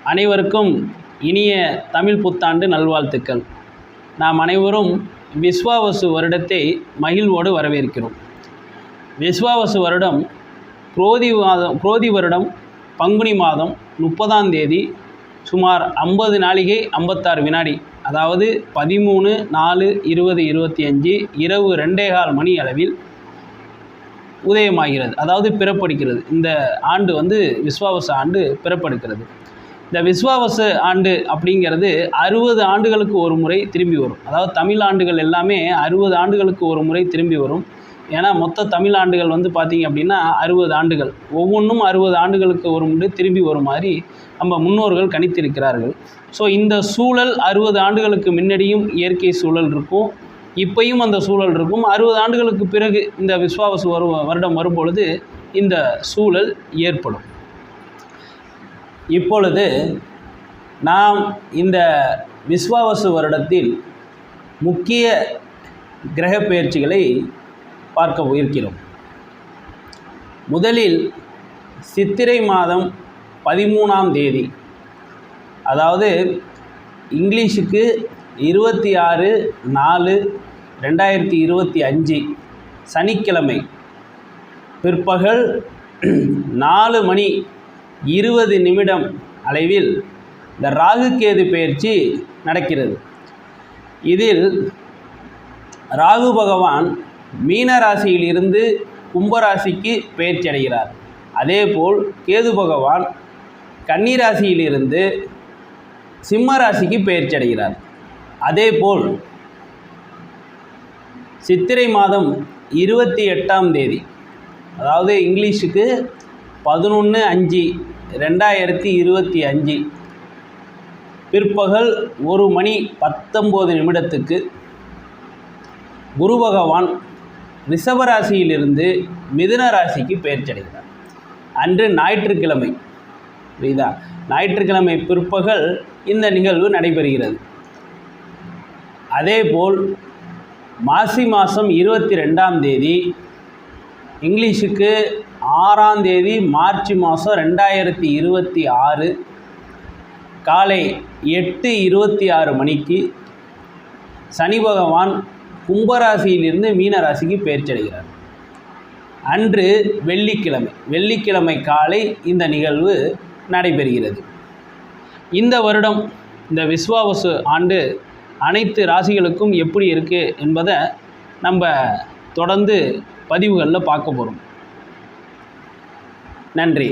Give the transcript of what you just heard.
அனைவருக்கும் இனிய தமிழ் புத்தாண்டு நல்வாழ்த்துக்கள். நாம் அனைவரும் விஸ்வாவசு வருடத்தை மகிழ்வோடு வரவேற்கிறோம். விஸ்வாவசு வருடம் குரோதி வருடம் பங்குனி மாதம் 30ஆம் தேதி சுமார் 50 நாழிகை 56 வினாடி, அதாவது 13/4/2025 இரவு 2:15 மணி அளவில் உதயமாகிறது, அதாவது பிறப்படுகிறது. இந்த ஆண்டு விஸ்வாவசு ஆண்டு பிறப்படுகிறது. இந்த விஸ்வாவசு ஆண்டு அப்படிங்கிறது 60 ஆண்டுகளுக்கு ஒரு முறை திரும்பி வரும். அதாவது தமிழ் ஆண்டுகள் எல்லாமே 60 ஆண்டுகளுக்கு ஒரு முறை திரும்பி வரும். ஏன்னா மொத்த தமிழ் ஆண்டுகள் பார்த்திங்க அப்படின்னா 60 ஆண்டுகள், ஒவ்வொன்றும் 60 ஆண்டுகளுக்கு ஒரு முறை திரும்பி வரும் மாதிரி நம்ம முன்னோர்கள் கணித்திருக்கிறார்கள். ஸோ இந்த சூழல் 60 ஆண்டுகளுக்கு முன்னாடியும் இயற்கை சூழல் இருக்கும், இப்பையும் அந்த சூழல் இருக்கும். 60 ஆண்டுகளுக்கு பிறகு இந்த விஸ்வாவசு வருடம் வரும்பொழுது இந்த சூழல் ஏற்படும். இப்பொழுது நாம் இந்த விஸ்வாவசு வருடத்தில் முக்கிய கிரக பெயர்ச்சிகளை பார்க்க இருக்கிறோம். முதலில் சித்திரை மாதம் 13ஆம் தேதி, அதாவது இங்கிலீஷுக்கு 26/4/2025 சனிக்கிழமை பிற்பகல் 4:20 அளவில் இந்த ராகு கேது பெயர்ச்சி நடக்கிறது. இதில் ராகு பகவான் மீன ராசியிலிருந்து கும்பராசிக்கு பெயர்ச்சி அடைகிறார். அதேபோல் கேது பகவான் கன்னி ராசியிலிருந்து சிம்ம ராசிக்கு பெயர்ச்சி அடைகிறார். அதேபோல் சித்திரை மாதம் 28ஆம் தேதி, அதாவது இங்கிலீஷுக்கு 11/5/2025 பிற்பகல் 1:19 குரு பகவான் ரிஷபராசியிலிருந்து மிதுன ராசிக்கு பெயர்ச்சி அடைகிறார். அன்று ஞாயிற்றுக்கிழமை, புரியுதா? ஞாயிற்றுக்கிழமை பிற்பகல் இந்த நிகழ்வு நடைபெறுகிறது. அதேபோல் மாசி மாதம் 22ஆம் தேதி, இங்கிலீஷுக்கு 6ஆம் தேதி மார்ச் மாதம் 2026 காலை 8:26 மணிக்கு சனி பகவான் கும்பராசியிலிருந்து மீன ராசிக்கு பெயர்ச்சி அடைகிறார். அன்று வெள்ளிக்கிழமை காலை இந்த நிகழ்வு நடைபெறுகிறது. இந்த வருடம் இந்த விஸ்வாவசு ஆண்டு அனைத்து ராசிகளுக்கும் எப்படி இருக்குது என்பதை நம்ம தொடர்ந்து பதிவுகளில் பார்க்க போகிறோம். நன்றி.